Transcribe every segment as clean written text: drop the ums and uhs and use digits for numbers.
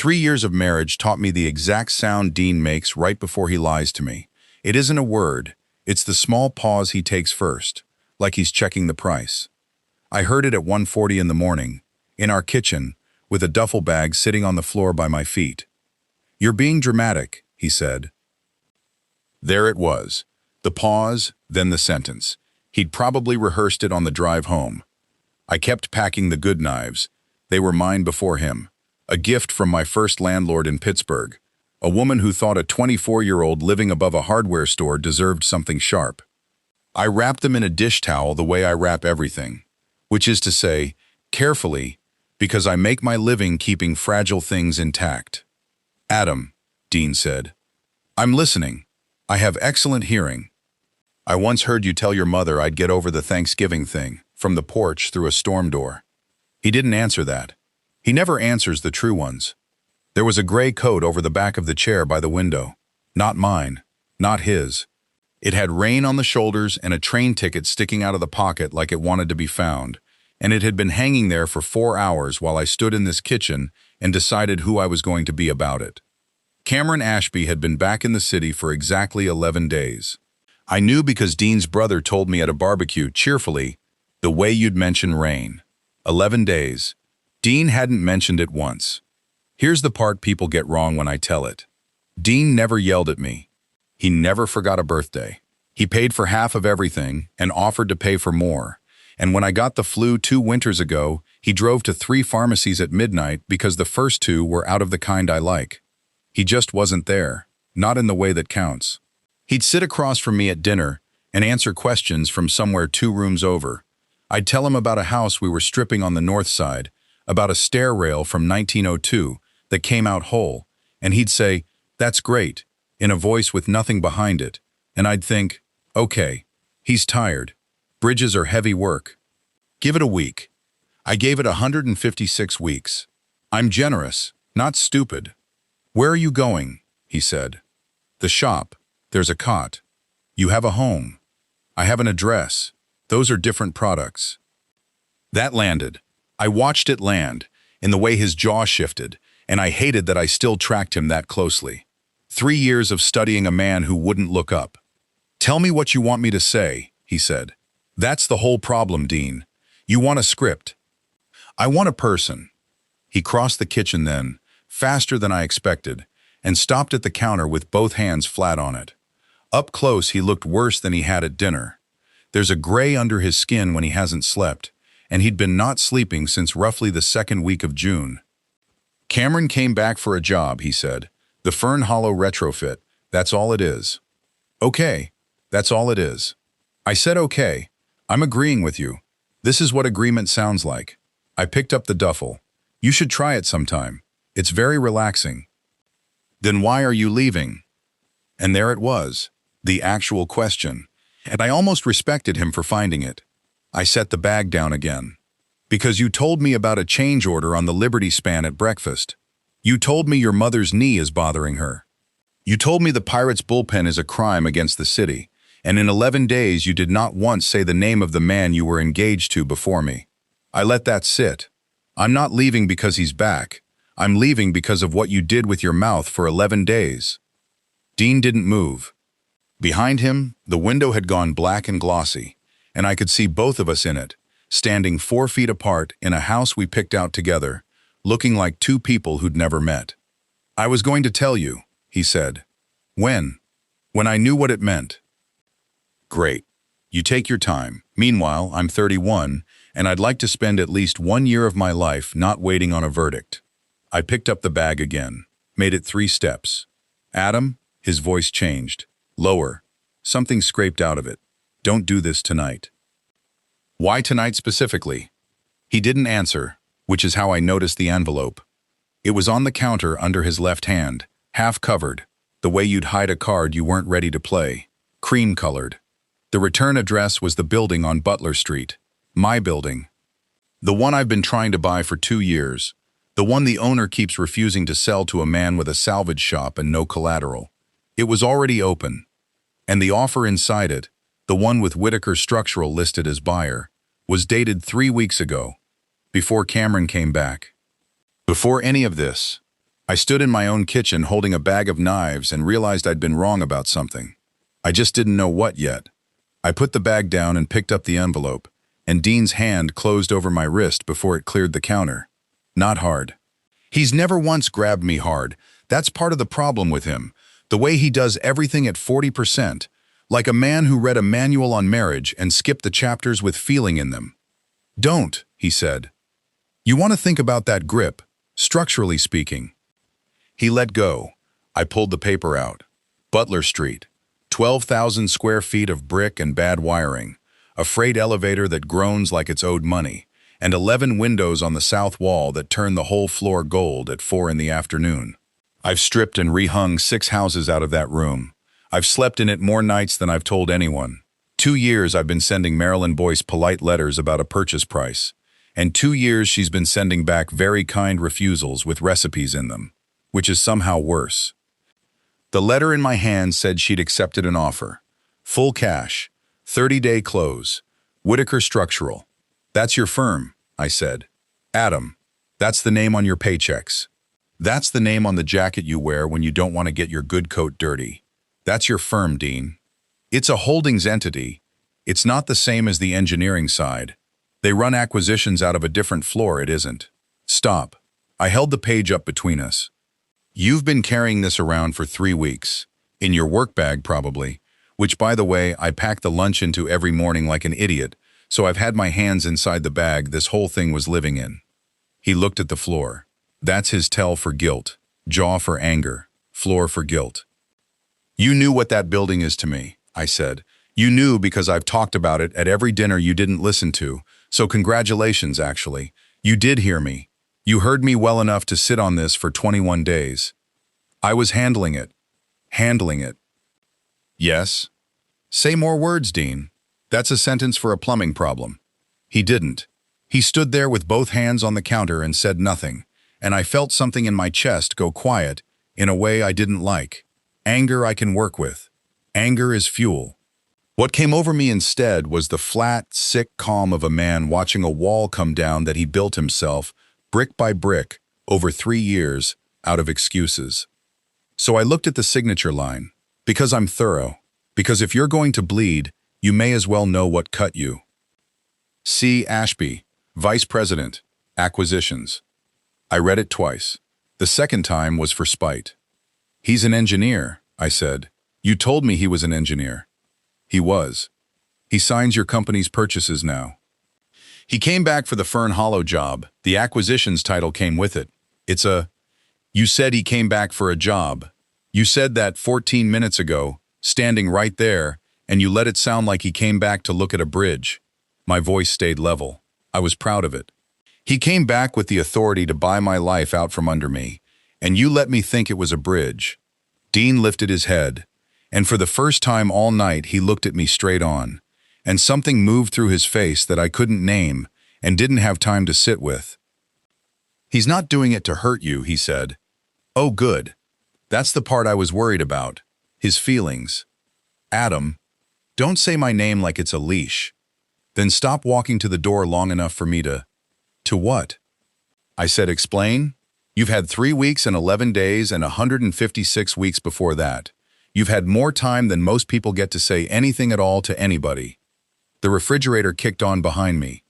3 years of marriage taught me the exact sound Dean makes right before he lies to me. It isn't a word, it's the small pause he takes first, like he's checking the price. I heard it at 1:40 in the morning, in our kitchen, with a duffel bag sitting on the floor by my feet. "You're being dramatic," he said. There it was. The pause, then the sentence. He'd probably rehearsed it on the drive home. I kept packing the good knives. They were mine before him. A gift from my first landlord in Pittsburgh. A woman who thought a 24-year-old living above a hardware store deserved something sharp. I wrapped them in a dish towel the way I wrap everything, which is to say, carefully, because I make my living keeping fragile things intact. "Adam," Dean said. "I'm listening. I have excellent hearing. I once heard you tell your mother I'd get over the Thanksgiving thing, from the porch through a storm door." He didn't answer that. He never answers the true ones. There was a gray coat over the back of the chair by the window. Not mine. Not his. It had rain on the shoulders and a train ticket sticking out of the pocket like it wanted to be found, and it had been hanging there for 4 hours while I stood in this kitchen and decided who I was going to be about it. Cameron Ashby had been back in the city for exactly 11 days. I knew because Dean's brother told me at a barbecue, cheerfully, the way you'd mention rain. 11 days. Dean hadn't mentioned it once. Here's the part people get wrong when I tell it. Dean never yelled at me. He never forgot a birthday. He paid for half of everything and offered to pay for more. And when I got the flu 2 winters ago, he drove to 3 pharmacies at midnight because the first 2 were out of the kind I like. He just wasn't there, not in the way that counts. He'd sit across from me at dinner and answer questions from somewhere 2 rooms over. I'd tell him about a house we were stripping on the north side, about a stair rail from 1902 that came out whole, and he'd say, "That's great," in a voice with nothing behind it, and I'd think, okay, he's tired. Bridges are heavy work. Give it a week. I gave it 156 weeks. I'm generous, not stupid. "Where are you going?" he said. "The shop. There's a cot. You have a home. I have an address. Those are different products." That landed. I watched it land, in the way his jaw shifted, and I hated that I still tracked him that closely. 3 years of studying a man who wouldn't look up. "Tell me what you want me to say," he said. "That's the whole problem, Dean. You want a script. I want a person." He crossed the kitchen then, faster than I expected, and stopped at the counter with both hands flat on it. Up close, he looked worse than he had at dinner. There's a gray under his skin when he hasn't slept, and he'd been not sleeping since roughly the 2nd week of June. "Cameron came back for a job," he said. "The Fern Hollow retrofit. That's all it is." "Okay, that's all it is." I said, "Okay, I'm agreeing with you. This is what agreement sounds like." I picked up the duffel. "You should try it sometime. It's very relaxing." "Then why are you leaving?" And there it was, the actual question, and I almost respected him for finding it. I set the bag down again. "Because you told me about a change order on the Liberty span at breakfast. You told me your mother's knee is bothering her. You told me the Pirates bullpen is a crime against the city, and in 11 days you did not once say the name of the man you were engaged to before me. I let that sit. I'm not leaving because he's back. I'm leaving because of what you did with your mouth for 11 days. Dean didn't move. Behind him, the window had gone black and glossy, and I could see both of us in it, standing 4 feet apart in a house we picked out together, looking like 2 people who'd never met. "I was going to tell you," he said. "When? When I knew what it meant." "Great. You take your time. Meanwhile, I'm 31, and I'd like to spend at least 1 year of my life not waiting on a verdict." I picked up the bag again, made it 3 steps. "Adam," his voice changed. Lower. Something scraped out of it. "Don't do this tonight." "Why tonight specifically?" He didn't answer, which is how I noticed the envelope. It was on the counter under his left hand, half covered, the way you'd hide a card you weren't ready to play, cream-colored. The return address was the building on Butler Street, my building. The one I've been trying to buy for 2 years, the one the owner keeps refusing to sell to a man with a salvage shop and no collateral. It was already open, and the offer inside it, the one with Whitaker Structural listed as buyer, was dated 3 weeks ago, before Cameron came back. Before any of this, I stood in my own kitchen holding a bag of knives and realized I'd been wrong about something. I just didn't know what yet. I put the bag down and picked up the envelope, and Dean's hand closed over my wrist before it cleared the counter. Not hard. He's never once grabbed me hard. That's part of the problem with him. The way he does everything at 40%, like a man who read a manual on marriage and skipped the chapters with feeling in them. Don't, he said. You want to think about that grip, structurally speaking. He let go. I pulled the paper out. Butler Street. 12,000 square feet of brick and bad wiring. A freight elevator that groans like it's owed money. And 11 windows on the south wall that turn the whole floor gold at 4 in the afternoon. I've stripped and rehung 6 houses out of that room. I've slept in it more nights than I've told anyone. 2 years I've been sending Marilyn Boyce polite letters about a purchase price. And 2 years she's been sending back very kind refusals with recipes in them, which is somehow worse. The letter in my hand said she'd accepted an offer. Full cash, 30-day close, Whitaker Structural. That's your firm, I said. Adam, that's the name on your paychecks. That's the name on the jacket you wear when you don't want to get your good coat dirty. That's your firm, Dean. It's a holdings entity. It's not the same as the engineering side. They run acquisitions out of a different floor, it isn't. Stop. I held the page up between us. You've been carrying this around for 3 weeks. In your work bag, probably. Which, by the way, I pack the lunch into every morning like an idiot, so I've had my hands inside the bag this whole thing was living in. He looked at the floor. That's his tell for guilt. Jaw for anger. Floor for guilt. You knew what that building is to me, I said. You knew because I've talked about it at every dinner you didn't listen to, so congratulations, actually. You did hear me. You heard me well enough to sit on this for 21 days. I was handling it. Handling it. Yes? Say more words, Dean. That's a sentence for a plumbing problem. He didn't. He stood there with both hands on the counter and said nothing, and I felt something in my chest go quiet in a way I didn't like. Anger I can work with. Anger is fuel. What came over me instead was the flat, sick calm of a man watching a wall come down that he built himself, brick by brick, over 3 years, out of excuses. So I looked at the signature line. Because I'm thorough. Because if you're going to bleed, you may as well know what cut you. C. Ashby, Vice President, Acquisitions. I read it twice. The second time was for spite. He's an engineer, I said. You told me he was an engineer. He was. He signs your company's purchases now. He came back for the Fern Hollow job. The acquisitions title came with it. It's a... You said he came back for a job. You said that 14 minutes ago, standing right there, and you let it sound like he came back to look at a bridge. My voice stayed level. I was proud of it. He came back with the authority to buy my life out from under me, and you let me think it was a bridge. Dean lifted his head, and for the first time all night he looked at me straight on, and something moved through his face that I couldn't name and didn't have time to sit with. He's not doing it to hurt you, he said. Oh, good. That's the part I was worried about. His feelings. Adam, don't say my name like it's a leash. Then stop walking to the door long enough for me to... To what? I said, explain? You've had 3 weeks and 11 days and 156 weeks before that. You've had more time than most people get to say anything at all to anybody. The refrigerator kicked on behind me.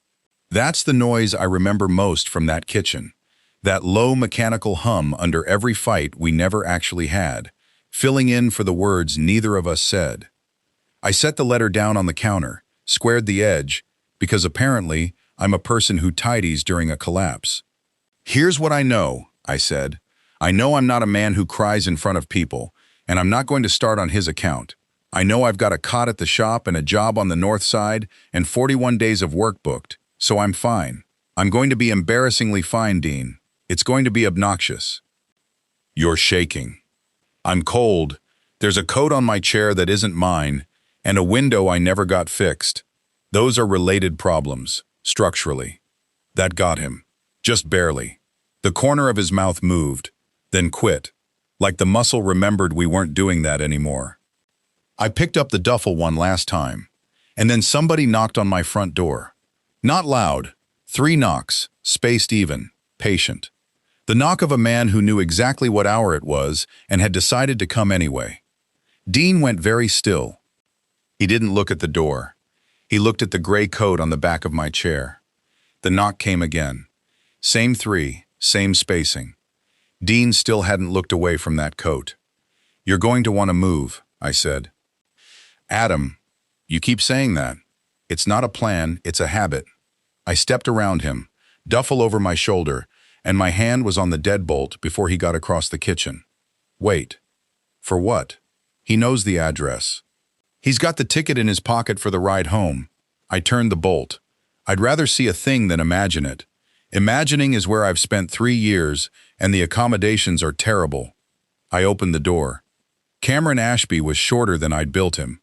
That's the noise I remember most from that kitchen. That low mechanical hum under every fight we never actually had, filling in for the words neither of us said. I set the letter down on the counter, squared the edge, because apparently I'm a person who tidies during a collapse. Here's what I know, I said. I know I'm not a man who cries in front of people, and I'm not going to start on his account. I know I've got a cot at the shop and a job on the north side and 41 days of work booked, so I'm fine. I'm going to be embarrassingly fine, Dean. It's going to be obnoxious. You're shaking. I'm cold. There's a coat on my chair that isn't mine, and a window I never got fixed. Those are related problems, structurally. That got him. Just barely. The corner of his mouth moved, then quit, like the muscle remembered we weren't doing that anymore. I picked up the duffel one last time, and then somebody knocked on my front door. Not loud, 3 knocks, spaced even, patient. The knock of a man who knew exactly what hour it was and had decided to come anyway. Dean went very still. He didn't look at the door. He looked at the gray coat on the back of my chair. The knock came again. Same 3, same spacing. Dean still hadn't looked away from that coat. "You're going to want to move," I said. "Adam, you keep saying that. It's not a plan, it's a habit." I stepped around him, duffel over my shoulder, and my hand was on the deadbolt before he got across the kitchen. "Wait. For what?" "He knows the address. He's got the ticket in his pocket for the ride home." I turned the bolt. I'd rather see a thing than imagine it. Imagining is where I've spent 3 years, and the accommodations are terrible. I opened the door. Cameron Ashby was shorter than I'd built him.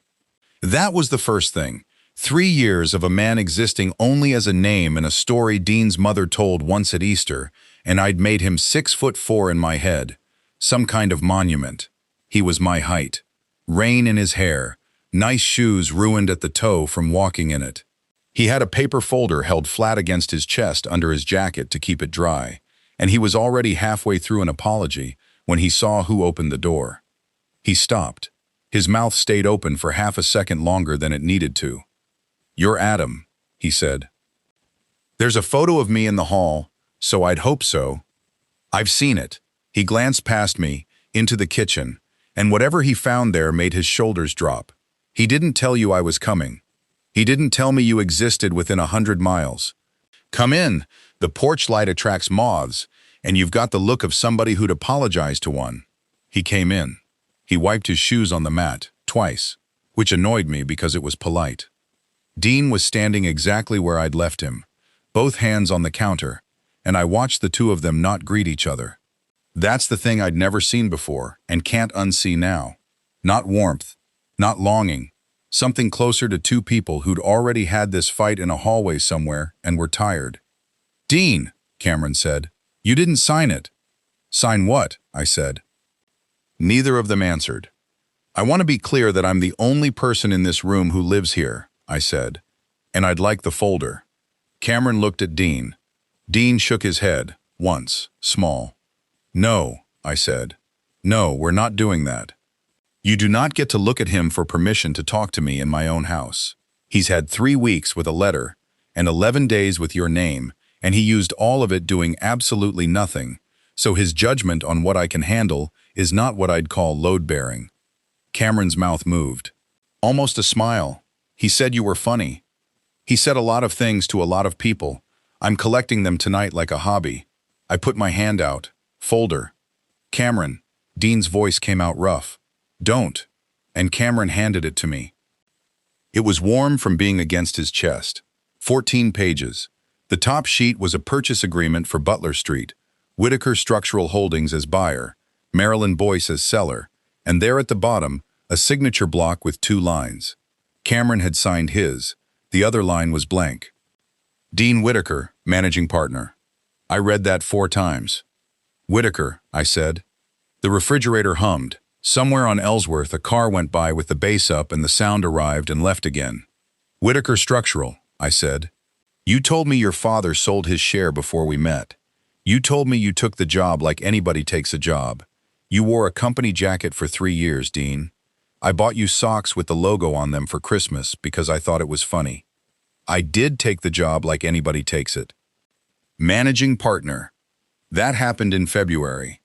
That was the first thing. 3 years of a man existing only as a name in a story Dean's mother told once at Easter, and I'd made him 6'4" in my head. Some kind of monument. He was my height. Rain in his hair. Nice shoes ruined at the toe from walking in it. He had a paper folder held flat against his chest under his jacket to keep it dry, and he was already halfway through an apology when he saw who opened the door. He stopped. His mouth stayed open for half a second longer than it needed to. "You're Adam," he said. "There's a photo of me in the hall, so I'd hope so." "I've seen it." He glanced past me, into the kitchen, and whatever he found there made his shoulders drop. "He didn't tell you I was coming. He didn't tell me you existed within 100 miles. Come in. The porch light attracts moths, and you've got the look of somebody who'd apologize to one." He came in. He wiped his shoes on the mat, twice, which annoyed me because it was polite. Dean was standing exactly where I'd left him, both hands on the counter, and I watched the two of them not greet each other. That's the thing I'd never seen before and can't unsee now. Not warmth, not longing, something closer to two people who'd already had this fight in a hallway somewhere and were tired. "Dean," Cameron said, "you didn't sign it." "Sign what?" I said. Neither of them answered. "I want to be clear that I'm the only person in this room who lives here," I said, "and I'd like the folder." Cameron looked at Dean. Dean shook his head, once, small. "No," I said. "No, we're not doing that. You do not get to look at him for permission to talk to me in my own house. He's had 3 weeks with a letter and 11 days with your name, and he used all of it doing absolutely nothing, so his judgment on what I can handle is not what I'd call load-bearing." Cameron's mouth moved. Almost a smile. "He said you were funny. He said a lot of things to a lot of people. I'm collecting them tonight like a hobby." I put my hand out. "Folder." "Cameron." Dean's voice came out rough. "Don't." And Cameron handed it to me. It was warm from being against his chest. 14 pages. The top sheet was a purchase agreement for Butler Street, Whitaker Structural Holdings as buyer, Marilyn Boyce as seller, and there at the bottom, a signature block with 2 lines. Cameron had signed his. The other line was blank. "Dean Whitaker, managing partner." I read that 4 times. "Whitaker," I said. The refrigerator hummed. Somewhere on Ellsworth, a car went by with the bass up and the sound arrived and left again. "Whitaker Structural," I said. "You told me your father sold his share before we met. You told me you took the job like anybody takes a job. You wore a company jacket for 3 years, Dean. I bought you socks with the logo on them for Christmas because I thought it was funny. I did take the job like anybody takes it. Managing partner. That happened in February."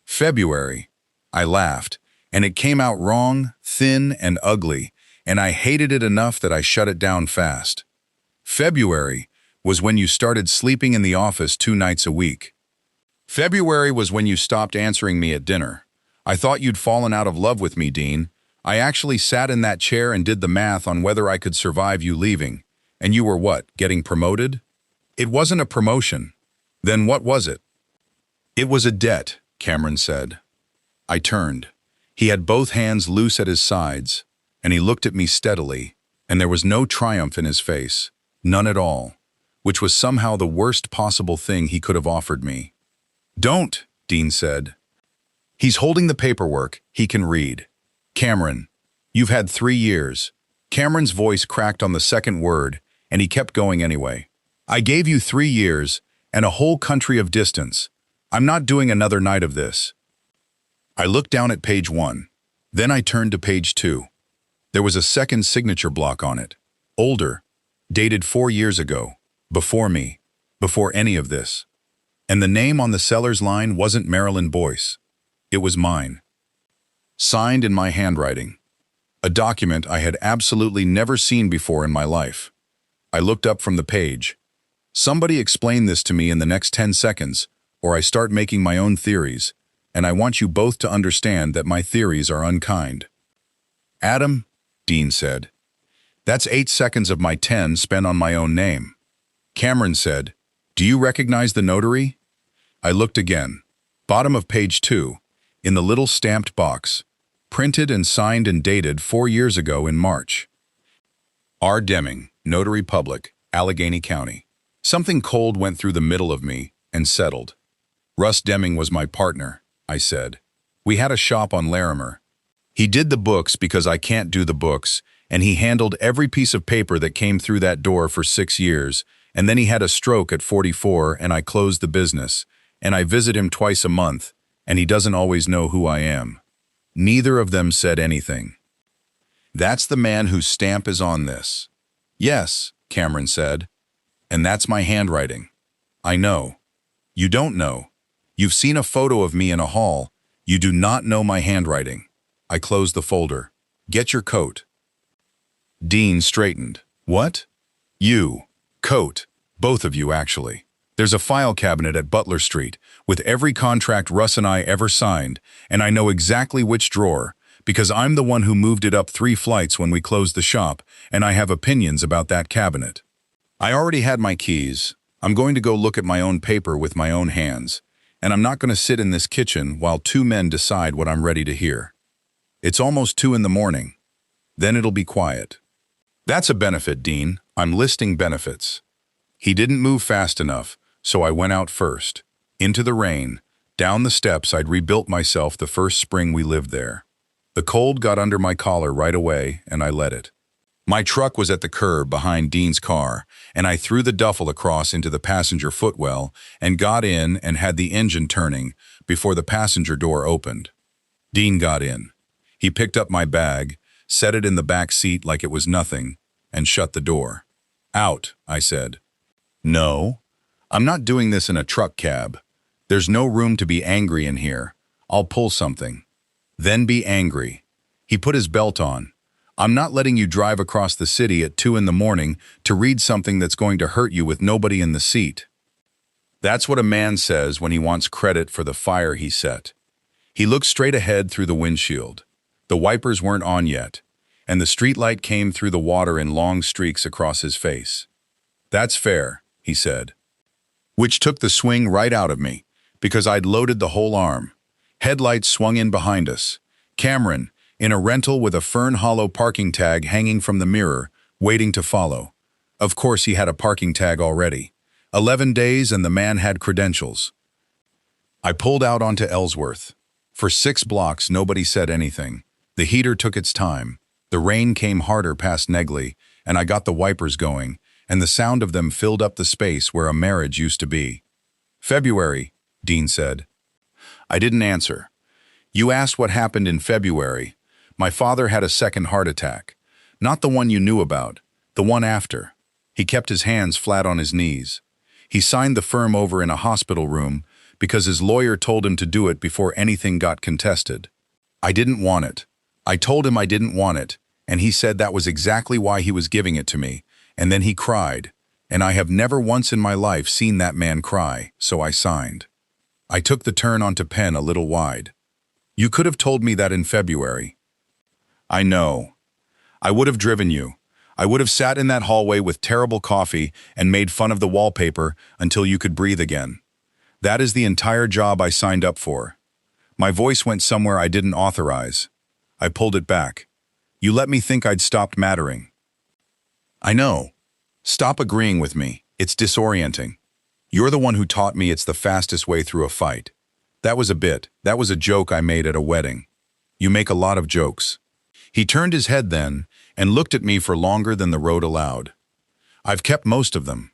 February. I laughed, and it came out wrong, thin, and ugly, and I hated it enough that I shut it down fast. "February was when you started sleeping in the office 2 nights a week. February was when you stopped answering me at dinner. I thought you'd fallen out of love with me, Dean. I actually sat in that chair and did the math on whether I could survive you leaving. And you were what, getting promoted?" "It wasn't a promotion." "Then what was it?" "It was a debt," Cameron said. I turned. He had both hands loose at his sides, and he looked at me steadily, and there was no triumph in his face, none at all, which was somehow the worst possible thing he could have offered me. "Don't," Dean said. He's holding the paperwork. He can read. "Cameron, you've had 3 years." Cameron's voice cracked on the second word, and he kept going anyway. "I gave you 3 years and a whole country of distance. I'm not doing another night of this. I looked down at page 1. Then I turned to page 2. There was a second signature block on it. Older, dated 4 years ago, before me, before any of this. And the name on the seller's line wasn't Marilyn Boyce. It was mine. Signed in my handwriting. A document I had absolutely never seen before in my life. I looked up from the page. Somebody explain this to me in the next 10 seconds, or I start making my own theories, and I want you both to understand that my theories are unkind. Adam, Dean said. That's 8 seconds of my 10 spent on my own name. Cameron said, do you recognize the notary? I looked again. Bottom of page 2, in the little stamped box, printed and signed and dated 4 years ago in March. R. Deming, Notary Public, Allegheny County. Something cold went through the middle of me and settled. Russ Deming was my partner, I said. We had a shop on Larimer. He did the books because I can't do the books, and he handled every piece of paper that came through that door for 6 years, and then he had a stroke at 44 and I closed the business, and I visit him twice a month, and he doesn't always know who I am. Neither of them said anything. That's the man whose stamp is on this. Yes, Cameron said. And that's my handwriting. I know. You don't know. You've seen a photo of me in a hall. You do not know my handwriting. I closed the folder. Get your coat. Dean straightened. What? You. Coat. Both of you, actually. There's a file cabinet at Butler Street with every contract Russ and I ever signed, and I know exactly which drawer, because I'm the one who moved it up 3 flights when we closed the shop, and I have opinions about that cabinet. I already had my keys. I'm going to go look at my own paper with my own hands, and I'm not going to sit in this kitchen while 2 men decide what I'm ready to hear. It's almost 2 in the morning. Then it'll be quiet. That's a benefit, Dean. I'm listing benefits. He didn't move fast enough, so I went out first. Into the rain, down the steps I'd rebuilt myself the first spring we lived there. The cold got under my collar right away, and I let it. My truck was at the curb behind Dean's car, and I threw the duffel across into the passenger footwell and got in and had the engine turning before the passenger door opened. Dean got in. He picked up my bag, set it in the back seat like it was nothing, and shut the door. Out, I said. No, I'm not doing this in a truck cab. There's no room to be angry in here. I'll pull something. Then be angry. He put his belt on. I'm not letting you drive across the city at 2 in the morning to read something that's going to hurt you with nobody in the seat. That's what a man says when he wants credit for the fire he set. He looked straight ahead through the windshield. The wipers weren't on yet, and the streetlight came through the water in long streaks across his face. That's fair, he said. Which took the swing right out of me, because I'd loaded the whole arm. Headlights swung in behind us. Cameron, in a rental with a Fern Hollow parking tag hanging from the mirror, waiting to follow. Of course he had a parking tag already. 11 days and the man had credentials. I pulled out onto Ellsworth. For 6 blocks nobody said anything. The heater took its time. The rain came harder past Negley, and I got the wipers going, and the sound of them filled up the space where a marriage used to be. February, Dean said. I didn't answer. You asked what happened in February. My father had a second heart attack. Not the one you knew about, the one after. He kept his hands flat on his knees. He signed the firm over in a hospital room because his lawyer told him to do it before anything got contested. I didn't want it. I told him I didn't want it, and he said that was exactly why he was giving it to me, and then he cried, and I have never once in my life seen that man cry, so I signed. I took the turn onto Penn a little wide. You could have told me that in February. I know. I would have driven you. I would have sat in that hallway with terrible coffee and made fun of the wallpaper until you could breathe again. That is the entire job I signed up for. My voice went somewhere I didn't authorize. I pulled it back. You let me think I'd stopped mattering. I know. Stop agreeing with me. It's disorienting. You're the one who taught me it's the fastest way through a fight. That was a bit. That was a joke I made at a wedding. You make a lot of jokes. He turned his head then and looked at me for longer than the road allowed. I've kept most of them.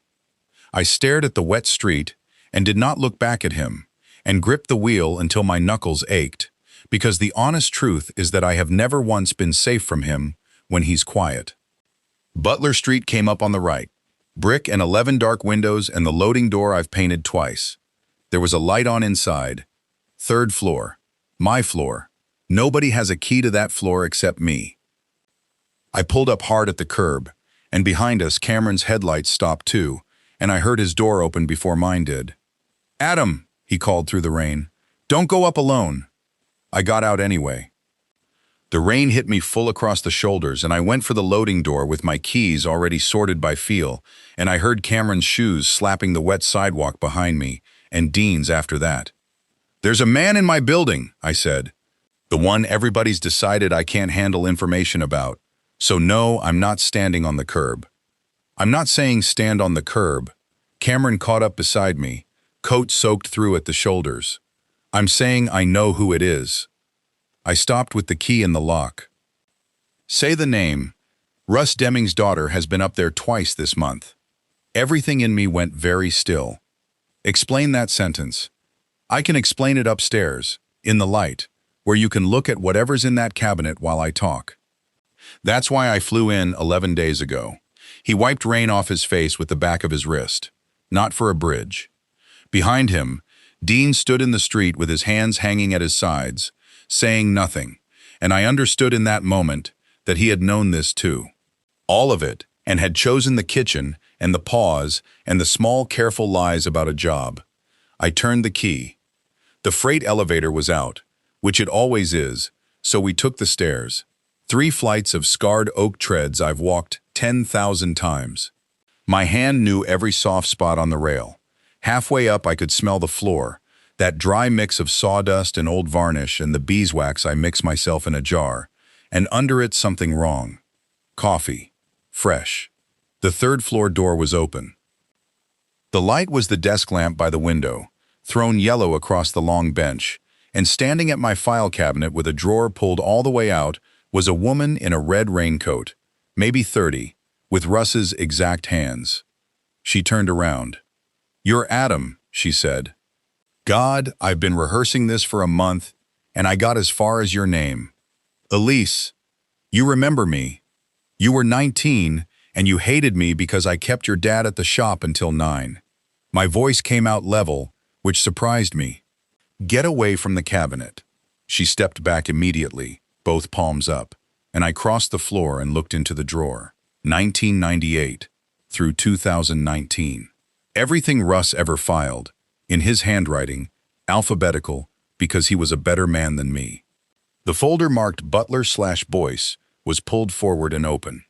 I stared at the wet street and did not look back at him, and gripped the wheel until my knuckles ached, because the honest truth is that I have never once been safe from him when he's quiet. Butler Street came up on the right. Brick and 11 dark windows and the loading door I've painted twice. There was a light on inside. 3rd floor. My floor. Nobody has a key to that floor except me. I pulled up hard at the curb, and behind us Cameron's headlights stopped too, and I heard his door open before mine did. "Adam," he called through the rain. "Don't go up alone." I got out anyway. The rain hit me full across the shoulders, and I went for the loading door with my keys already sorted by feel, and I heard Cameron's shoes slapping the wet sidewalk behind me, and Dean's after that. "There's a man in my building," I said. "The one everybody's decided I can't handle information about. So no, I'm not standing on the curb." "I'm not saying stand on the curb." Cameron caught up beside me, coat soaked through at the shoulders. "I'm saying I know who it is." I stopped with the key in the lock. "Say the name. Russ Deming's daughter has been up there twice this month." Everything in me went very still. "Explain that sentence." "I can explain it upstairs, in the light, where you can look at whatever's in that cabinet while I talk. That's why I flew in 11 days ago." He wiped rain off his face with the back of his wrist. "Not for a bridge." Behind him, Dean stood in the street with his hands hanging at his sides, saying nothing, and I understood in that moment that he had known this too. All of it, and had chosen the kitchen, and the pause, and the small careful lies about a job. I turned the key. The freight elevator was out, which it always is, so we took the stairs. 3 flights of scarred oak treads I've walked 10,000 times. My hand knew every soft spot on the rail. Halfway up I could smell the floor, that dry mix of sawdust and old varnish and the beeswax I mix myself in a jar, and under it something wrong. Coffee. Fresh. The 3rd floor door was open. The light was the desk lamp by the window, thrown yellow across the long bench, and standing at my file cabinet with a drawer pulled all the way out was a woman in a red raincoat, maybe 30, with Russ's exact hands. She turned around. "You're Adam," she said. "God, I've been rehearsing this for a month, and I got as far as your name. Elise, you remember me. You were 19, and you hated me because I kept your dad at the shop until 9. My voice came out level, which surprised me. "Get away from the cabinet." She stepped back immediately, both palms up, and I crossed the floor and looked into the drawer. 1998 through 2019. Everything Russ ever filed, in his handwriting, alphabetical, because he was a better man than me. The folder marked Butler/Boyce was pulled forward and open.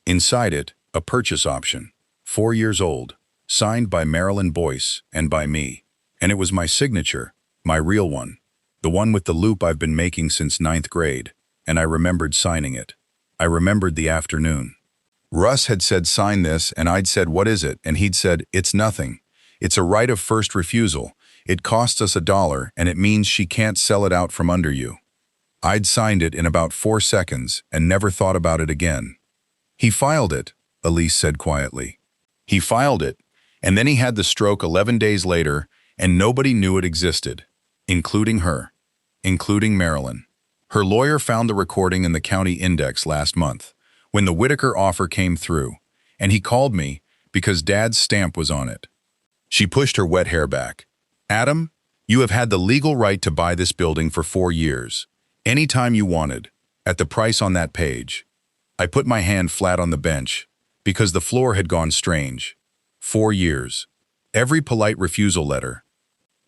Inside it, a purchase option, 4 years old, signed by Marilyn Boyce and by me. And it was my signature, my real one, the one with the loop I've been making since 9th grade, and I remembered signing it. I remembered the afternoon. Russ had said sign this, and I'd said what is it, and he'd said it's nothing. It's a right of first refusal. It costs us $1, and it means she can't sell it out from under you. I'd signed it in about 4 seconds and never thought about it again. "He filed it," Elise said quietly. "He filed it, and then he had the stroke 11 days later, and nobody knew it existed, including her, including Marilyn. Her lawyer found the recording in the county index last month, when the Whitaker offer came through, and he called me because Dad's stamp was on it." She pushed her wet hair back. "Adam, you have had the legal right to buy this building for 4 years, anytime you wanted, at the price on that page." I put my hand flat on the bench, because the floor had gone strange. 4 years. Every polite refusal letter.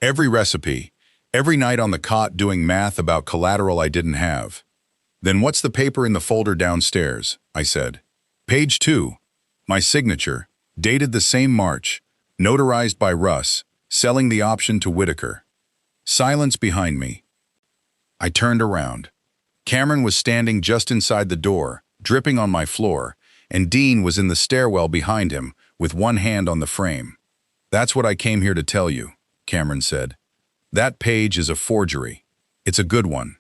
Every recipe. Every night on the cot doing math about collateral I didn't have. "Then what's the paper in the folder downstairs?" I said. "Page 2. My signature, dated the same March, notarized by Russ, selling the option to Whitaker." Silence behind me. I turned around. Cameron was standing just inside the door, dripping on my floor, and Dean was in the stairwell behind him, with one hand on the frame. "That's what I came here to tell you," Cameron said. "That page is a forgery. It's a good one.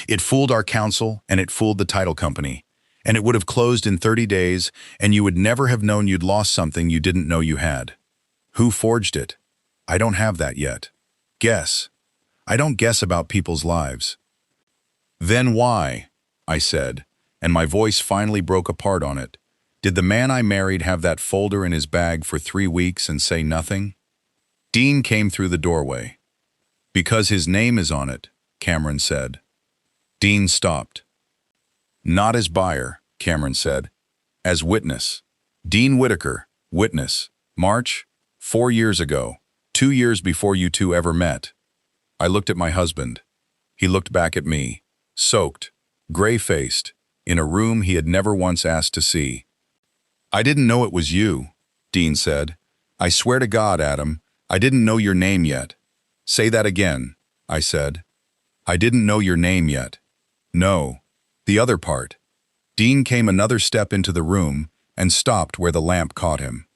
It fooled our counsel, and it fooled the title company, and it would have closed in 30 days, and you would never have known you'd lost something you didn't know you had. Who forged it? I don't have that yet." Guess. I don't guess about people's lives. Then why? I said, and my voice finally broke apart on it. Did the man I married have that folder in his bag for 3 weeks and say nothing? Dean came through the doorway. Because his name is on it, Cameron said. Dean stopped. Not as buyer, Cameron said. As witness. Dean Whitaker, witness. March, 4 years ago, 2 years before you two ever met. I looked at my husband. He looked back at me, soaked, gray-faced, in a room he had never once asked to see. I didn't know it was you, Dean said. I swear to God, Adam, I didn't know your name yet. Say that again, I said. I didn't know your name yet. No, the other part. Dean came another step into the room and stopped where the lamp caught him.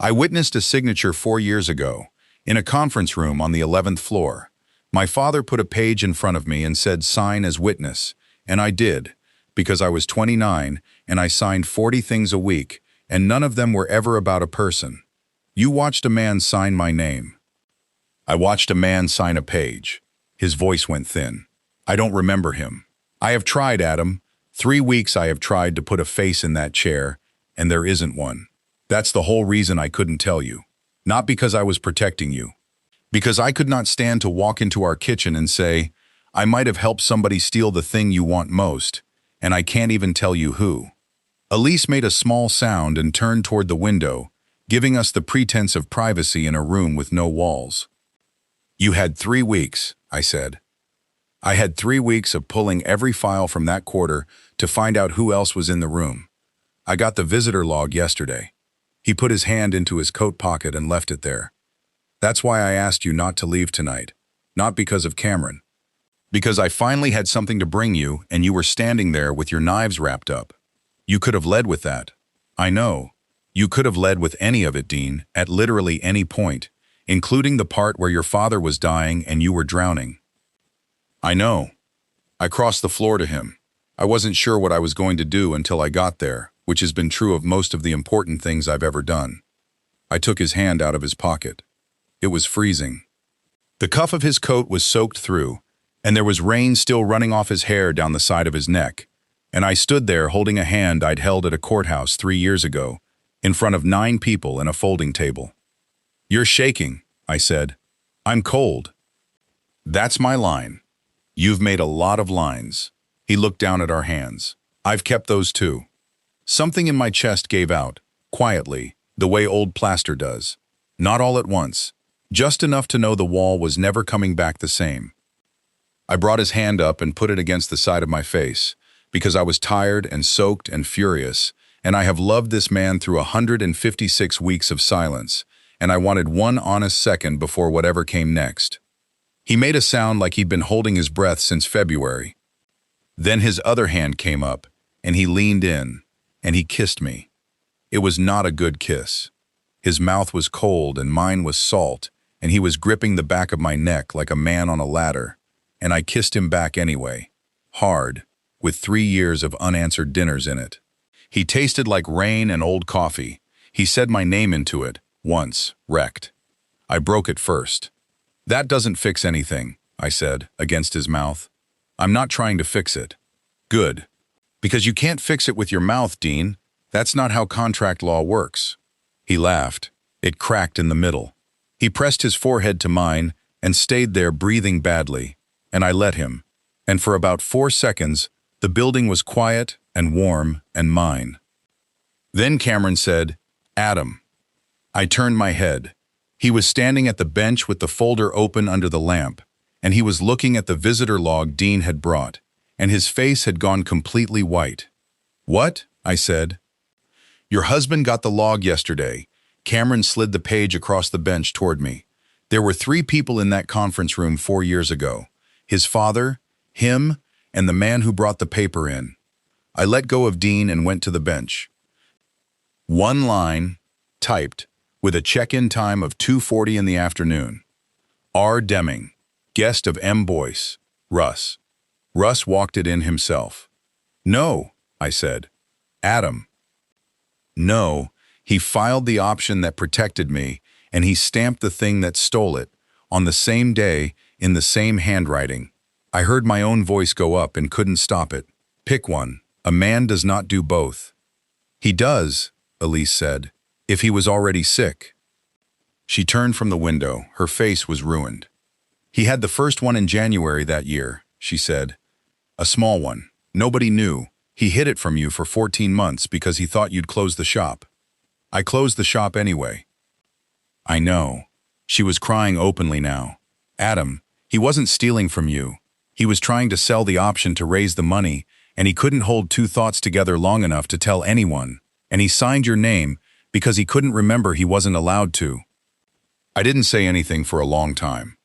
I witnessed a signature 4 years ago, in a conference room on the 11th floor. My father put a page in front of me and said sign as witness, and I did, because I was 29 and I signed 40 things a week, and none of them were ever about a person. You watched a man sign my name. I watched a man sign a page. His voice went thin. I don't remember him. I have tried, Adam. 3 weeks I have tried to put a face in that chair, and there isn't one. That's the whole reason I couldn't tell you. Not because I was protecting you. Because I could not stand to walk into our kitchen and say, I might have helped somebody steal the thing you want most, and I can't even tell you who. Elise made a small sound and turned toward the window, giving us the pretense of privacy in a room with no walls. You had 3 weeks, I said. I had 3 weeks of pulling every file from that quarter to find out who else was in the room. I got the visitor log yesterday. He put his hand into his coat pocket and left it there. That's why I asked you not to leave tonight, not because of Cameron. Because I finally had something to bring you and you were standing there with your knives wrapped up. You could have led with that. I know. You could have led with any of it, Dean, at literally any point, including the part where your father was dying and you were drowning. I know. I crossed the floor to him. I wasn't sure what I was going to do until I got there, which has been true of most of the important things I've ever done. I took his hand out of his pocket. It was freezing. The cuff of his coat was soaked through, and there was rain still running off his hair down the side of his neck, and I stood there holding a hand I'd held at a courthouse 3 years ago, in front of 9 people and a folding table. You're shaking, I said. I'm cold. That's my line. You've made a lot of lines. He looked down at our hands. I've kept those too. Something in my chest gave out, quietly, the way old plaster does. Not all at once, just enough to know the wall was never coming back the same. I brought his hand up and put it against the side of my face, because I was tired and soaked and furious, and I have loved this man through 156 weeks of silence, and I wanted one honest second before whatever came next. He made a sound like he'd been holding his breath since February. Then his other hand came up, and he leaned in, and he kissed me. It was not a good kiss. His mouth was cold and mine was salt, and he was gripping the back of my neck like a man on a ladder, and I kissed him back anyway, hard, with 3 years of unanswered dinners in it. He tasted like rain and old coffee. He said my name into it, once, wrecked. I broke it first. That doesn't fix anything, I said, against his mouth. I'm not trying to fix it. Good. Because you can't fix it with your mouth, Dean. That's not how contract law works. He laughed. It cracked in the middle. He pressed his forehead to mine and stayed there breathing badly, and I let him. And for about 4 seconds, the building was quiet and warm and mine. Then Cameron said, Adam. I turned my head. He was standing at the bench with the folder open under the lamp, and he was looking at the visitor log Dean had brought, and his face had gone completely white. What? I said. Your husband got the log yesterday. Cameron slid the page across the bench toward me. There were 3 people in that conference room 4 years ago. His father, him, and the man who brought the paper in. I let go of Dean and went to the bench. 1 line, typed, with a check-in time of 2:40 in the afternoon. R. Deming, guest of M. Boyce, Russ. Russ walked it in himself. No, I said. Adam. No, he filed the option that protected me, and he stamped the thing that stole it, On the same day, in the same handwriting. I heard my own voice go up and couldn't stop it. Pick one. A man does not do both. He does, Elise said, if he was already sick. She turned from the window. Her face was ruined. He had the first one in January that year, she said. A small one. Nobody knew. He hid it from you for 14 months because he thought you'd close the shop. I closed the shop anyway. I know. She was crying openly now. Adam, he wasn't stealing from you. He was trying to sell the option to raise the money, and he couldn't hold two thoughts together long enough to tell anyone, and he signed your name because he couldn't remember he wasn't allowed to. I didn't say anything for a long time.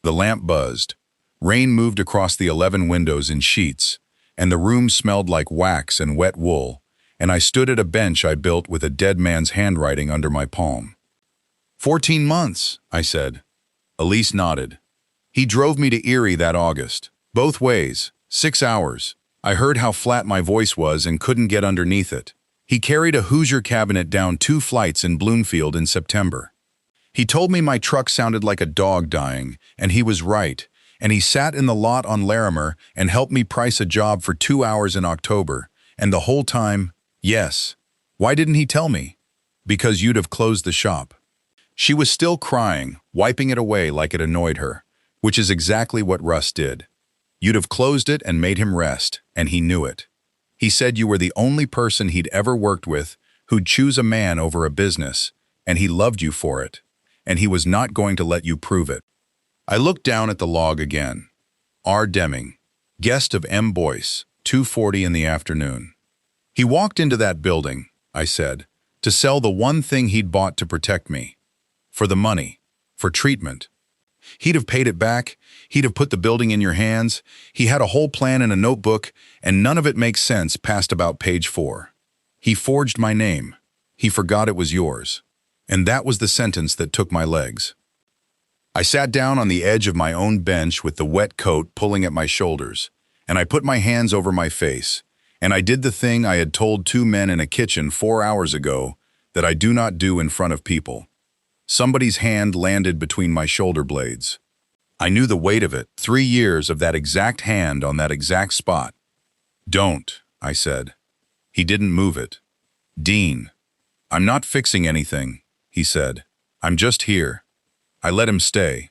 The lamp buzzed. Rain moved across the 11 windows in sheets, and the room smelled like wax and wet wool, and I stood at a bench I built with a dead man's handwriting under my palm. 14 months, I said. Elise nodded. He drove me to Erie that August. Both ways, 6 hours. I heard how flat my voice was and couldn't get underneath it. He carried a Hoosier cabinet down 2 flights in Bloomfield in September. He told me my truck sounded like a dog dying, and he was right, and he sat in the lot on Larimer and helped me price a job for 2 hours in October, and the whole time, yes. Why didn't he tell me? Because you'd have closed the shop. She was still crying, wiping it away like it annoyed her, which is exactly what Russ did. You'd have closed it and made him rest, and he knew it. He said you were the only person he'd ever worked with who'd choose a man over a business, and he loved you for it, and he was not going to let you prove it. I looked down at the log again. R. Deming, guest of M. Boyce, 2:40 in the afternoon. He walked into that building, I said, to sell the one thing he'd bought to protect me. For the money, for treatment. He'd have paid it back, he'd have put the building in your hands, he had a whole plan in a notebook, and none of it makes sense past about page 4. He forged my name. He forgot it was yours. And that was the sentence that took my legs. I sat down on the edge of my own bench with the wet coat pulling at my shoulders, and I put my hands over my face, and I did the thing I had told 2 men in a kitchen 4 hours ago that I do not do in front of people. Somebody's hand landed between my shoulder blades. I knew the weight of it, 3 years of that exact hand on that exact spot. Don't, I said. He didn't move it. Dean, I'm not fixing anything, he said. I'm just here. I let him stay.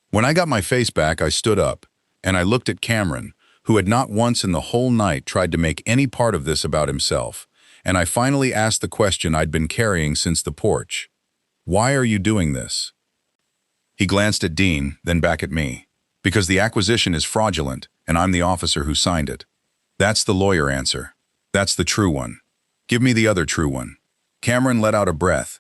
When I got my face back, I stood up, and I looked at Cameron, who had not once in the whole night tried to make any part of this about himself, and I finally asked the question I'd been carrying since the porch. Why are you doing this? He glanced at Dean, then back at me. Because the acquisition is fraudulent, and I'm the officer who signed it. That's the lawyer answer. That's the true one. Give me the other true one. Cameron let out a breath.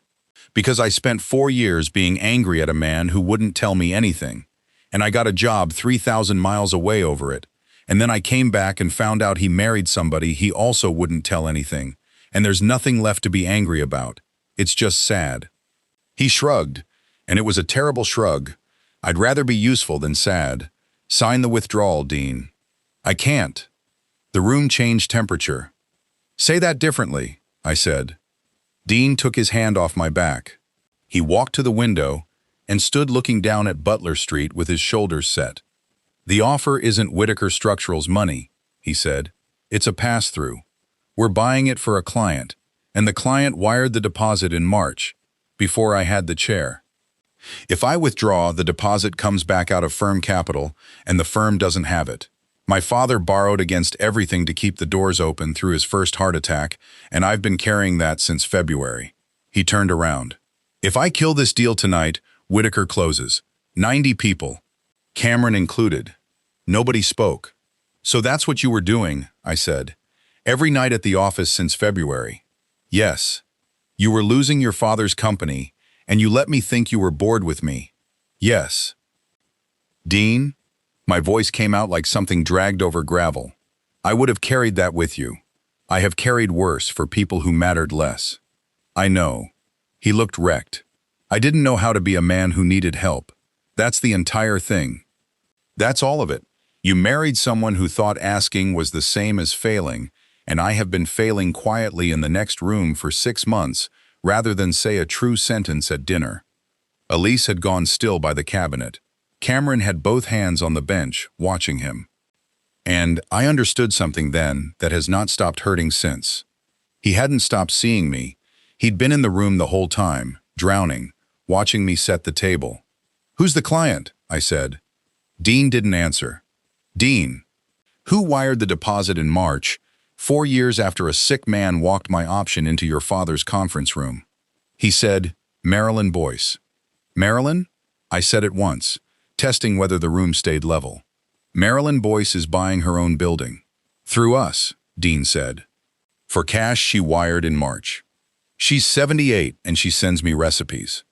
Because I spent 4 years being angry at a man who wouldn't tell me anything, and I got a job 3,000 miles away over it, and then I came back and found out he married somebody he also wouldn't tell anything, and there's nothing left to be angry about. It's just sad. He shrugged, and it was a terrible shrug. I'd rather be useful than sad. Sign the withdrawal, Dean. I can't. The room changed temperature. Say that differently, I said. Dean took his hand off my back. He walked to the window and stood looking down at Butler Street with his shoulders set. The offer isn't Whitaker Structural's money, he said. It's a pass-through. We're buying it for a client, and the client wired the deposit in March, before I had the chair. If I withdraw, the deposit comes back out of firm capital, and the firm doesn't have it. My father borrowed against everything to keep the doors open through his first heart attack, and I've been carrying that since February. He turned around. If I kill this deal tonight, Whitaker closes. 90 people. Cameron included. Nobody spoke. So that's what you were doing, I said. Every night at the office since February. Yes. You were losing your father's company, and you let me think you were bored with me. Yes. Dean? My voice came out like something dragged over gravel. I would have carried that with you. I have carried worse for people who mattered less. I know. He looked wrecked. I didn't know how to be a man who needed help. That's the entire thing. That's all of it. You married someone who thought asking was the same as failing, and I have been failing quietly in the next room for 6 months rather than say a true sentence at dinner. Elise had gone still by the cabinet. Cameron had both hands on the bench, watching him. And I understood something then that has not stopped hurting since. He hadn't stopped seeing me. He'd been in the room the whole time, drowning, watching me set the table. "Who's the client?" I said. Dean didn't answer. "Dean, who wired the deposit in March, 4 years after a sick man walked my option into your father's conference room?" He said, "Marilyn Boyce." "Marilyn?" I said at once, testing whether the room stayed level. "Marilyn Boyce is buying her own building." "Through us," Dean said. "For cash she wired in March. She's 78 and she sends me recipes."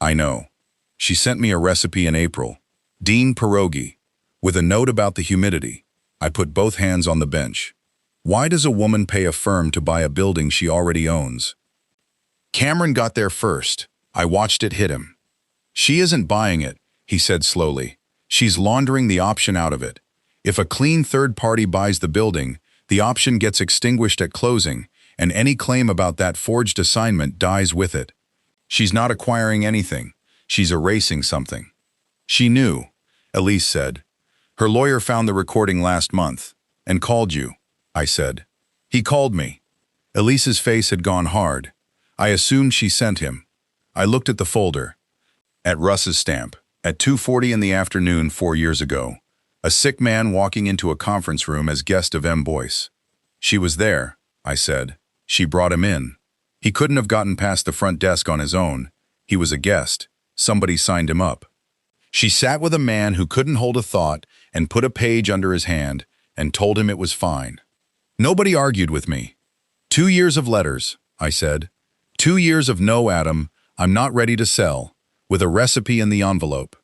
"I know. She sent me a recipe in April. Dean pierogi, with a note about the humidity." I put both hands on the bench. "Why does a woman pay a firm to buy a building she already owns?" Cameron got there first. I watched it hit him. "She isn't buying it," he said slowly. "She's laundering the option out of it. If a clean third party buys the building, the option gets extinguished at closing, and any claim about that forged assignment dies with it. She's not acquiring anything. She's erasing something." "She knew," Elise said. "Her lawyer found the recording last month and called you," I said. "He called me." Elise's face had gone hard. I assumed she sent him. I looked at the folder. At Russ's stamp, at 2:40 in the afternoon 4 years ago, a sick man walking into a conference room as guest of M. Boyce. "She was there," I said. "She brought him in. He couldn't have gotten past the front desk on his own. He was a guest. Somebody signed him up. She sat with a man who couldn't hold a thought and put a page under his hand and told him it was fine." Nobody argued with me. 2 years of letters," I said. 2 years of "No, Adam, I'm not ready to sell," with a recipe in the envelope.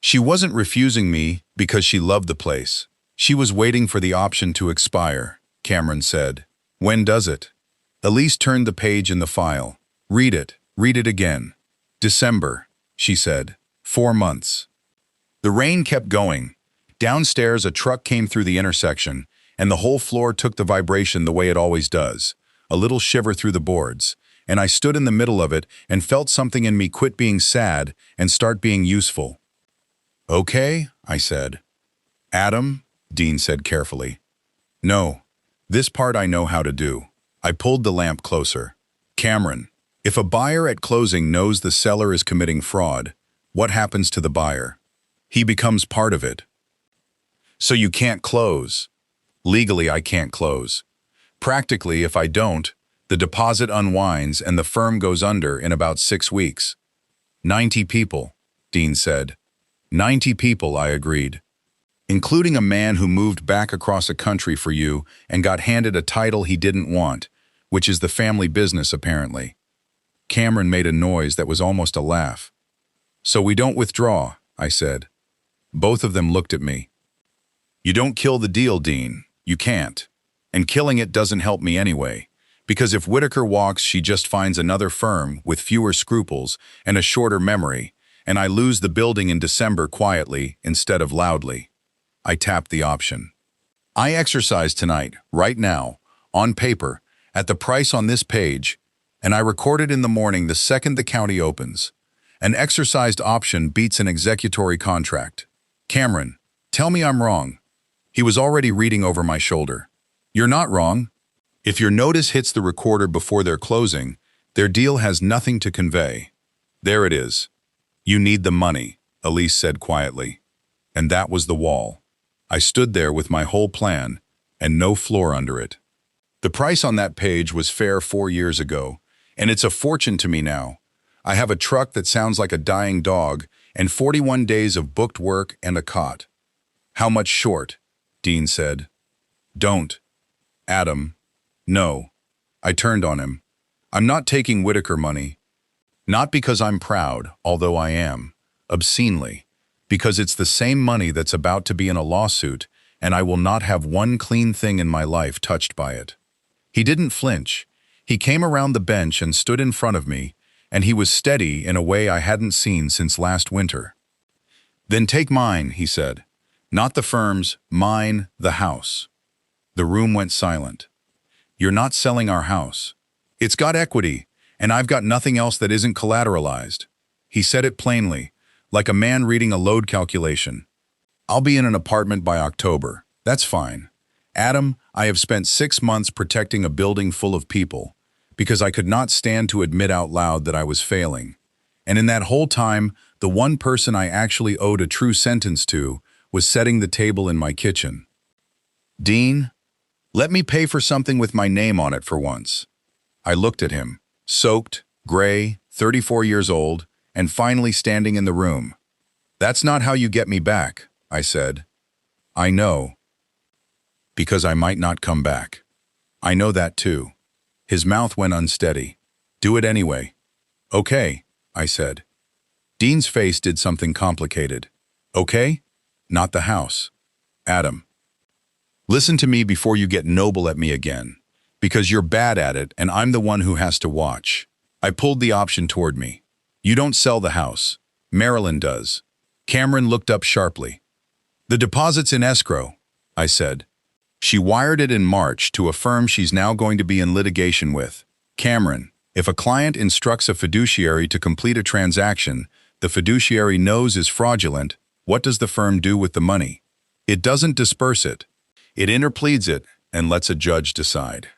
She wasn't refusing me because she loved the place. She was waiting for the option to expire, Cameron said. "When does it?" Elise turned the page in the file. Read it again." "December," she said. 4 months. The rain kept going. Downstairs, a truck came through the intersection, and the whole floor took the vibration the way it always does, a little shiver through the boards, and I stood in the middle of it and felt something in me quit being sad and start being useful. "Okay," I said. "Adam," Dean said carefully. "No, this part I know how to do." I pulled the lamp closer. "Cameron, if a buyer at closing knows the seller is committing fraud, what happens to the buyer?" "He becomes part of it." "So you can't close?" "Legally, I can't close. Practically, if I don't, the deposit unwinds and the firm goes under in about 6 weeks. 90 people, Dean said. 90 people, I agreed. Including a man who moved back across a country for you and got handed a title he didn't want, which is the family business apparently. Cameron made a noise that was almost a laugh. "So we don't withdraw," I said. Both of them looked at me. "You don't kill the deal, Dean. You can't. And killing it doesn't help me anyway. Because if Whitaker walks, she just finds another firm with fewer scruples and a shorter memory, and I lose the building in December quietly instead of loudly." I tapped the option. "I exercise tonight, right now, on paper, at the price on this page, and I record it in the morning the second the county opens. An exercised option beats an executory contract. Cameron, tell me I'm wrong." He was already reading over my shoulder. "You're not wrong. If your notice hits the recorder before their closing, their deal has nothing to convey. There it is. You need the money," Elise said quietly. And that was the wall. I stood there with my whole plan and no floor under it. The price on that page was fair 4 years ago, and it's a fortune to me now. I have a truck that sounds like a dying dog and 41 days of booked work and a cot. "How much short?" Dean said. "Don't. Adam. No." I turned on him. "I'm not taking Whitaker money. Not because I'm proud, although I am, obscenely, because it's the same money that's about to be in a lawsuit, and I will not have one clean thing in my life touched by it." He didn't flinch. He came around the bench and stood in front of me, and he was steady in a way I hadn't seen since last winter. "Then take mine," he said. "Not the firm's, mine, the house." The room went silent. "You're not selling our house. It's got equity, and I've got nothing else that isn't collateralized." He said it plainly, like a man reading a load calculation. I'll be in an apartment by October. That's fine. Adam, I have spent 6 months protecting a building full of people because I could not stand to admit out loud that I was failing. And in that whole time, the one person I actually owed a true sentence to was setting the table in my kitchen. Dean, let me pay for something with my name on it for once. I looked at him, soaked, gray, 34 years old, and finally standing in the room. That's not how you get me back, I said. I know. Because I might not come back. I know that too. His mouth went unsteady. Do it anyway. Okay, I said. Dean's face did something complicated. Okay? Not the house. Adam. Listen to me before you get noble at me again. Because you're bad at it and I'm the one who has to watch. I pulled the option toward me. You don't sell the house. Marilyn does. Cameron looked up sharply. The deposit's in escrow, I said. She wired it in March to a firm she's now going to be in litigation with. Cameron, if a client instructs a fiduciary to complete a transaction the fiduciary knows is fraudulent, what does the firm do with the money? It doesn't disperse it. It interpleads it and lets a judge decide.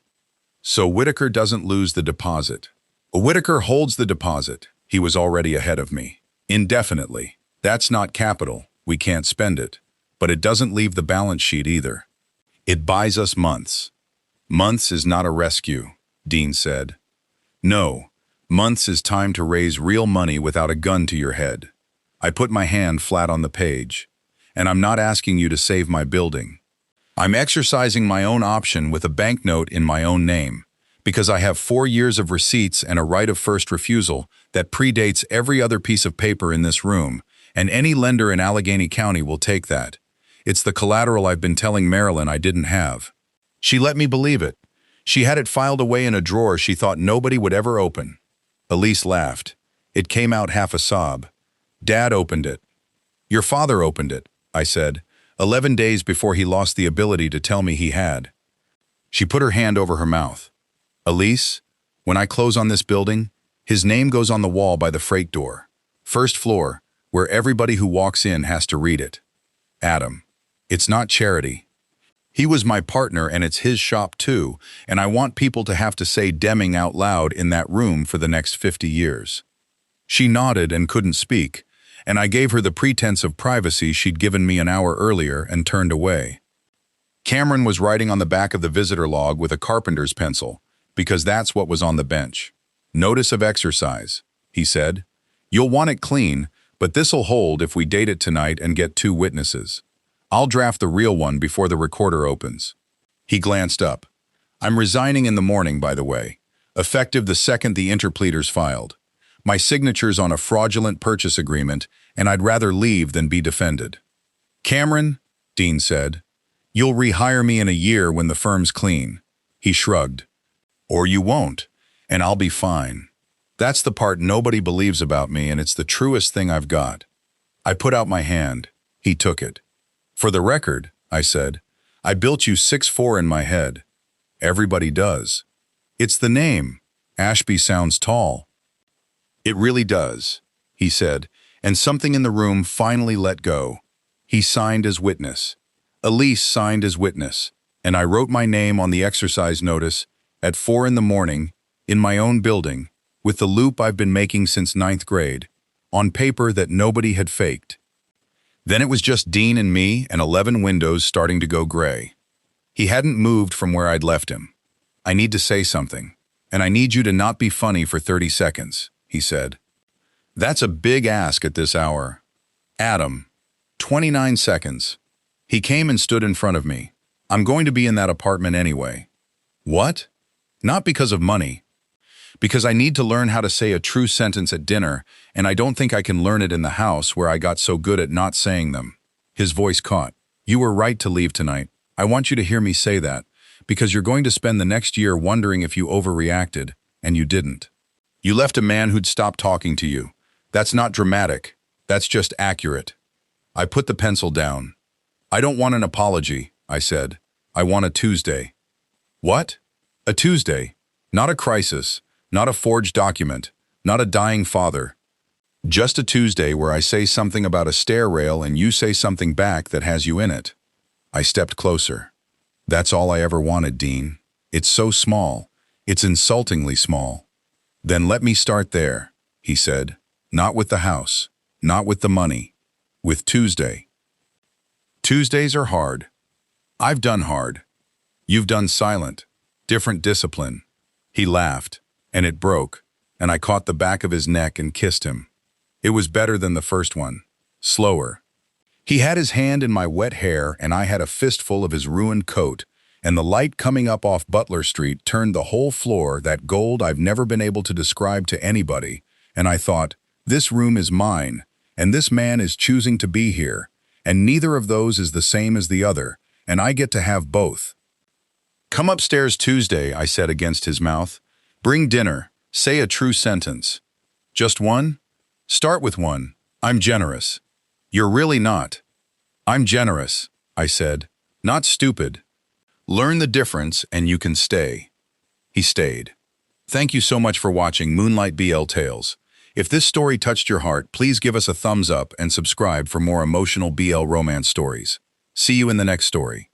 So Whitaker doesn't lose the deposit. Whitaker holds the deposit. He was already ahead of me. Indefinitely. That's not capital. We can't spend it. But it doesn't leave the balance sheet either. It buys us months. Months is not a rescue, Dean said. No, months is time to raise real money without a gun to your head. I put my hand flat on the page. And I'm not asking you to save my building. I'm exercising my own option with a banknote in my own name, because I have 4 years of receipts and a right of first refusal that predates every other piece of paper in this room, and any lender in Allegheny County will take that. It's the collateral I've been telling Marilyn I didn't have. She let me believe it. She had it filed away in a drawer she thought nobody would ever open. Elise laughed. It came out half a sob. Dad opened it. Your father opened it, I said, 11 days before he lost the ability to tell me he had. She put her hand over her mouth. Elise, when I close on this building, his name goes on the wall by the freight door. First floor, where everybody who walks in has to read it. Adam. It's not charity. He was my partner and it's his shop too, and I want people to have to say Deming out loud in that room for the next 50 years. She nodded and couldn't speak, and I gave her the pretense of privacy she'd given me an hour earlier and turned away. Cameron was writing on the back of the visitor log with a carpenter's pencil, because that's what was on the bench. Notice of exercise, he said. You'll want it clean, but this'll hold if we date it tonight and get 2 witnesses. I'll draft the real one before the recorder opens. He glanced up. I'm resigning in the morning, by the way, effective the second the interpleader's filed. My signature's on a fraudulent purchase agreement, and I'd rather leave than be defended. Cameron, Dean said, you'll rehire me in a year when the firm's clean. He shrugged. Or you won't, and I'll be fine. That's the part nobody believes about me, and it's the truest thing I've got. I put out my hand. He took it. For the record, I said, I built you 6'4" in my head. Everybody does. It's the name. Ashby sounds tall. It really does, he said, and something in the room finally let go. He signed as witness. Elise signed as witness, and I wrote my name on the exercise notice at 4 in the morning, in my own building, with the loop I've been making since 9th grade, on paper that nobody had faked. Then it was just Dean and me and 11 windows starting to go gray. He hadn't moved from where I'd left him. I need to say something, and I need you to not be funny for 30 seconds, he said. That's a big ask at this hour. Adam, 29 seconds. He came and stood in front of me. I'm going to be in that apartment anyway. What? Not because of money. Because I need to learn how to say a true sentence at dinner, and I don't think I can learn it in the house where I got so good at not saying them. His voice caught. You were right to leave tonight. I want you to hear me say that, because you're going to spend the next year wondering if you overreacted, and you didn't. You left a man who'd stopped talking to you. That's not dramatic. That's just accurate. I put the pencil down. I don't want an apology, I said. I want a Tuesday. What? A Tuesday. Not a crisis. Not a forged document. Not a dying father. Just a Tuesday where I say something about a stair rail and you say something back that has you in it. I stepped closer. That's all I ever wanted, Dean. It's so small. It's insultingly small. Then let me start there, he said. Not with the house. Not with the money. With Tuesday. Tuesdays are hard. I've done hard. You've done silent. Different discipline. He laughed, and it broke, and I caught the back of his neck and kissed him. It was better than the first one. Slower. He had his hand in my wet hair, and I had a fistful of his ruined coat, and the light coming up off Butler Street turned the whole floor that gold I've never been able to describe to anybody, and I thought, this room is mine, and this man is choosing to be here, and neither of those is the same as the other, and I get to have both. Come upstairs Tuesday, I said against his mouth. Bring dinner. Say a true sentence. Just one? Start with one. I'm generous. You're really not. I'm generous, I said. Not stupid. Learn the difference and you can stay. He stayed. Thank you so much for watching Moonlight BL Tales. If this story touched your heart, please give us a thumbs up and subscribe for more emotional BL romance stories. See you in the next story.